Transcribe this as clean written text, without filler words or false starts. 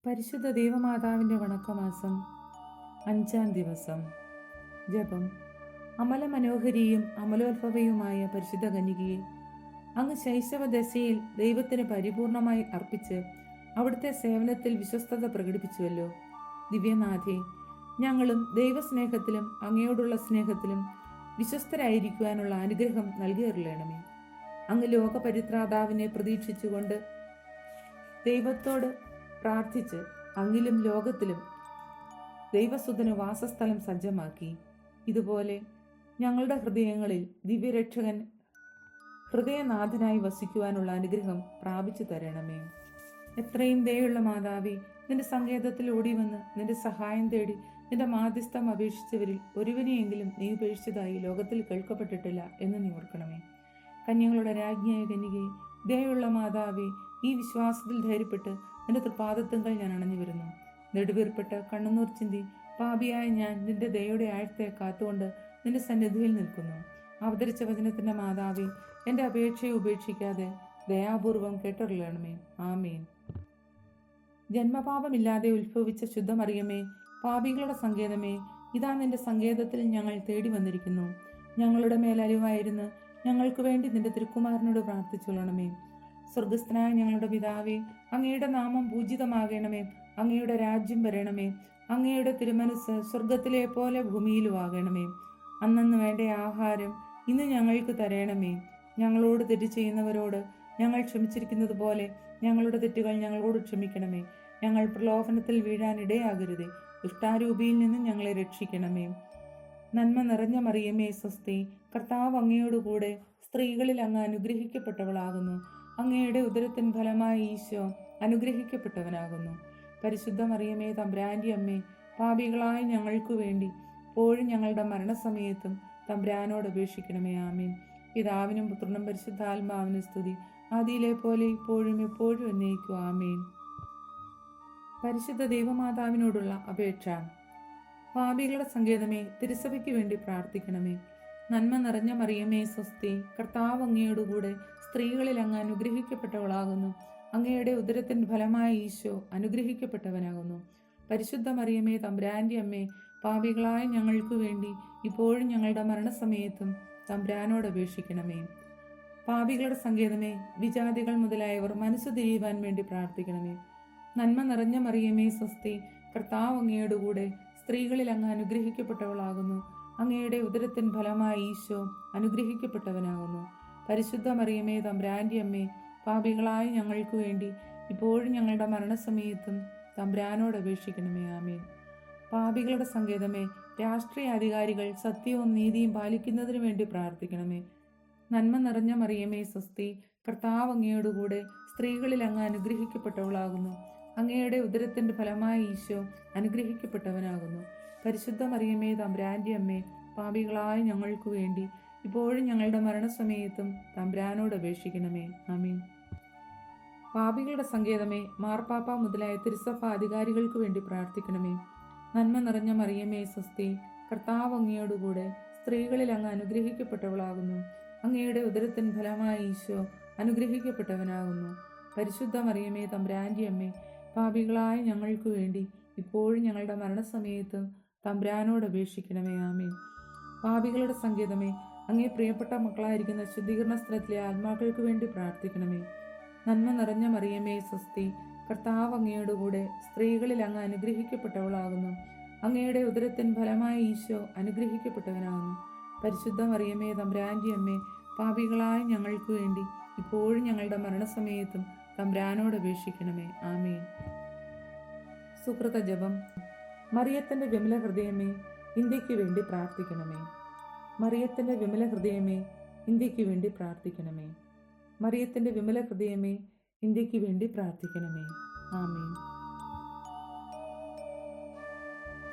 പരിശുദ്ധ ദൈവമാതാവിൻ്റെ വണക്കമാസം 5-ാം ദിവസം. ജപം. അമലമനോഹരിയും അമലോത്ഭവയുമായ പരിശുദ്ധ കന്യകയെ, അങ്ങ് ശൈശവദശയിൽ ദൈവത്തിന് പരിപൂർണമായി അർപ്പിച്ച് അവിടുത്തെ സേവനത്തിൽ വിശ്വസ്തത പ്രകടിപ്പിച്ചുവല്ലോ. ദിവ്യനാഥേ, ഞങ്ങളും ദൈവസ്നേഹത്തിലും അങ്ങയോടുള്ള സ്നേഹത്തിലും വിശ്വസ്തരായിരിക്കുവാനുള്ള അനുഗ്രഹം നൽകിയരുളണമേ. അങ്ങ് ലോകപരിത്രാതാവിനെ പ്രതീക്ഷിച്ചുകൊണ്ട് ദൈവത്തോട് പ്രാർത്ഥിച്ച് അങ്ങിലും ലോകത്തിലും ദൈവസുതന് വാസസ്ഥലം സജ്ജമാക്കി. ഇതുപോലെ ഞങ്ങളുടെ ഹൃദയങ്ങളിൽ ദിവ്യരക്ഷകൻ ഹൃദയനാഥനായി വസിക്കുവാനുള്ള അനുഗ്രഹം പ്രാപിച്ചു തരണമേ. എത്രയും ദയുള്ള മാതാവേ, നിന്റെ സങ്കേതത്തിൽ ഓടി വന്ന് നിന്റെ സഹായം തേടി നിന്റെ മാധ്യസ്ഥം അപേക്ഷിച്ചവരിൽ ഒരുവനെയെങ്കിലും നീ ഉപേക്ഷിച്ചതായി ലോകത്തിൽ കേൾക്കപ്പെട്ടിട്ടില്ല എന്ന് നീ ഓർക്കണമേ. കന്യകളുടെ രാജ്ഞിയായ കന്യകയെ, ദയുള്ള മാതാവേ, ഈ വിശ്വാസത്തിൽ ധൈര്യപ്പെട്ട് നിന്റെ തൃപാദത്തുങ്കൽ ഞാൻ അണഞ്ഞു വരുന്നു. നെടുവീർപ്പെട്ട് കണ്ണുനീർ ചിന്തി പാപിയായ ഞാൻ നിന്റെ ദയയുടെ ആഴത്തെ കാത്തുകൊണ്ട് നിന്റെ സന്നിധിയിൽ നിൽക്കുന്നു. അവതരിച്ച വചനത്തിന്റെ മാതാവേ, എൻ്റെ അപേക്ഷയെ ഉപേക്ഷിക്കാതെ ദയാപൂർവം കേട്ടറിയണമേ. ആമേൻ. ജന്മപാപമില്ലാതെ ഉത്ഭവിച്ച ശുദ്ധമറിയമേ, പാപികളുടെ സങ്കേതമേ, ഇതാ നിന്റെ സങ്കേതത്തിൽ ഞങ്ങൾ തേടി വന്നിരിക്കുന്നു. ഞങ്ങളുടെ മേൽ അലിവായിരുന്ന് ഞങ്ങൾക്ക് വേണ്ടി നിന്റെ തിരുക്കുമാരനോട് പ്രാർത്ഥിച്ചുകൊള്ളണമേ. സ്വർഗസ്ഥനായ ഞങ്ങളുടെ പിതാവേ, അങ്ങയുടെ നാമം പൂജിതമാകണമേ. അങ്ങയുടെ രാജ്യം വരണമേ. അങ്ങയുടെ തിരുമനസ് സ്വർഗത്തിലെ പോലെ ഭൂമിയിലും ആകണമേ. അന്നന്ന് വേണ്ട ആഹാരം ഇന്ന് ഞങ്ങൾക്ക് തരണമേ. ഞങ്ങളോട് തെറ്റ് ചെയ്യുന്നവരോട് ഞങ്ങൾ ക്ഷമിച്ചിരിക്കുന്നത് പോലെ ഞങ്ങളുടെ തെറ്റുകൾ ഞങ്ങളോട് ക്ഷമിക്കണമേ. ഞങ്ങൾ പ്രലോഭനത്തിൽ വീഴാൻ ഇടയാകരുതേ. ദുഷ്ടാരൂപിയിൽ നിന്ന് ഞങ്ങളെ രക്ഷിക്കണമേ. നന്മ നിറഞ്ഞ മറിയമേ, സ്വസ്തി. കർത്താവ് അങ്ങയോടുകൂടെ സ്ത്രീകളിൽ അങ്ങ് അനുഗ്രഹിക്കപ്പെട്ടവളാകുന്നു. അങ്ങയുടെ ഉദരത്തിൻ ഫലമായി ഈശോ അനുഗ്രഹിക്കപ്പെട്ടവനാകുന്നു. പരിശുദ്ധ മറിയമേ, തമ്പുരാന്റെ അമ്മേ, പാപികളായ ഞങ്ങൾക്കു വേണ്ടി ഇപ്പോഴും ഞങ്ങളുടെ മരണസമയത്തും തമ്പുരാനോട് അപേക്ഷിക്കണമേ. ആമേൻ. പിതാവിനും പുത്രനും പരിശുദ്ധാത്മാവിനും സ്തുതി, ആദിയിലെ പോലെ ഇപ്പോഴും എപ്പോഴും എന്നേക്കും. ആമേൻ. പരിശുദ്ധ ദൈവമാതാവിനോടുള്ള അപേക്ഷ. പാപികളുടെ സങ്കേതമേ, തിരുസഭയ്ക്ക് വേണ്ടി പ്രാർത്ഥിക്കണമേ. നന്മ നിറഞ്ഞ മറിയമേ, സ്വസ്തി. കർത്താവ് അങ്ങയോടുകൂടെ സ്ത്രീകളിൽ അങ്ങ് അനുഗ്രഹിക്കപ്പെട്ടവളാകുന്നു. അങ്ങയുടെ ഉദരത്തിൻ ഫലമായ ഈശോ അനുഗ്രഹിക്കപ്പെട്ടവനാകുന്നു. പരിശുദ്ധ മറിയമേ, തമ്പുരാന്റെ അമ്മേ, പാപികളായ ഞങ്ങൾക്ക് വേണ്ടി ഇപ്പോഴും ഞങ്ങളുടെ മരണസമയത്തും തമ്പുരാനോട് അപേക്ഷിക്കണമേ. പാപികളുടെ സങ്കേതമേ, വിജാതികൾ മുതലായവർ മനസ്സു തിരിയുവാൻ വേണ്ടി പ്രാർത്ഥിക്കണമേ. നന്മ നിറഞ്ഞ മറിയമേ, സ്വസ്തി. കർത്താവ് അങ്ങയോടുകൂടെ സ്ത്രീകളിൽ അങ്ങ് അനുഗ്രഹിക്കപ്പെട്ടവളാകുന്നു. അങ്ങയുടെ ഉദരത്തിൻ ഫലമായ ഈശോ അനുഗ്രഹിക്കപ്പെട്ടവനാകുന്നു. പരിശുദ്ധ മറിയമേ, തമ്പുരാന്റെ അമ്മേ, പാപികളായ ഞങ്ങൾക്ക് വേണ്ടി ഇപ്പോഴും ഞങ്ങളുടെ മരണസമയത്തും തമ്പുരാനോട് അപേക്ഷിക്കണമേ. ആമേൻ. പാപികളുടെ സങ്കേതമേ, രാഷ്ട്രീയ അധികാരികൾ സത്യവും നീതിയും പാലിക്കുന്നതിനു വേണ്ടി പ്രാർത്ഥിക്കണമേ. നന്മ നിറഞ്ഞ മറിയമേ, സ്വസ്തി. കർത്താവ് അങ്ങയോടുകൂടെ സ്ത്രീകളിൽ അങ്ങ് അനുഗ്രഹിക്കപ്പെട്ടവളാകുന്നു. അങ്ങയുടെ ഉദരത്തിൻ്റെ ഫലമായ ഈശോ അനുഗ്രഹിക്കപ്പെട്ടവനാകുന്നു. പരിശുദ്ധ മറിയമേ, തമ്പുരാന്റെ അമ്മേ, പാപികളായ ഞങ്ങൾക്ക് വേണ്ടി ഇപ്പോഴും ഞങ്ങളുടെ മരണസമയത്തും തമ്പുരാനോട് അപേക്ഷിക്കണമേ. ആമീൻ. പാപികളുടെ സങ്കേതമേ, മാർപ്പാപ്പ മുതലായ തിരുസഭ അധികാരികൾക്ക് വേണ്ടി പ്രാർത്ഥിക്കണമേ. നന്മ നിറഞ്ഞ മറിയമേ, സ്വസ്തി. കർത്താവ് അങ്ങയോടുകൂടെ സ്ത്രീകളിൽ അങ്ങ് അനുഗ്രഹിക്കപ്പെട്ടവളാകുന്നു. അങ്ങയുടെ ഉദരത്തിൻ ഫലമായ ഈശോ അനുഗ്രഹിക്കപ്പെട്ടവനാകുന്നു. പരിശുദ്ധ മറിയമേ, തമ്പുരാന്റെ അമ്മേ, പാപികളായ ഞങ്ങൾക്ക് വേണ്ടി ഇപ്പോഴും ഞങ്ങളുടെ മരണസമയത്തും തമ്പുരാനോട് അപേക്ഷിക്കണമേ. ആമേൻ. പാപികളുടെ സങ്കേതമേ, അങ്ങേ പ്രിയപ്പെട്ട മക്കളായിരിക്കുന്ന ശുദ്ധീകരണ സ്ഥലത്തിലെ ആത്മാക്കൾക്ക് വേണ്ടി പ്രാർത്ഥിക്കണമേ. നന്മ നിറഞ്ഞ മറിയമേ, സ്വസ്തി. കർത്താവ് അങ്ങയോടുകൂടെ സ്ത്രീകളിൽ അങ്ങ് അനുഗ്രഹിക്കപ്പെട്ടവളാകുന്നു. അങ്ങയുടെ ഉദരത്തിൻ ഫലമായ ഈശോ അനുഗ്രഹിക്കപ്പെട്ടവനാകുന്നു. പരിശുദ്ധ മറിയമേ, തമ്പുരാന്റെ അമ്മേ, പാപികളായ ഞങ്ങൾക്ക് വേണ്ടി ഇപ്പോഴും ഞങ്ങളുടെ മരണസമയത്തും തമ്പുരാനോട് അപേക്ഷിക്കണമേ. ആമേൻ. സുകൃത ജപം. മറിയത്തിന്റെ വിമല ഹൃദയമേ, ഇന്ത്യക്ക് വേണ്ടി പ്രാർത്ഥിക്കണമേ. മറിയത്തിന്റെ വിമല ഹൃദയമേ, ഇന്ത്യക്ക് വേണ്ടി പ്രാർത്ഥിക്കണമേ. മറിയത്തിന്റെ വിമല ഹൃദയമേ, ഇന്ത്യക്ക് വേണ്ടി പ്രാർത്ഥിക്കണമേ. ആമേൻ.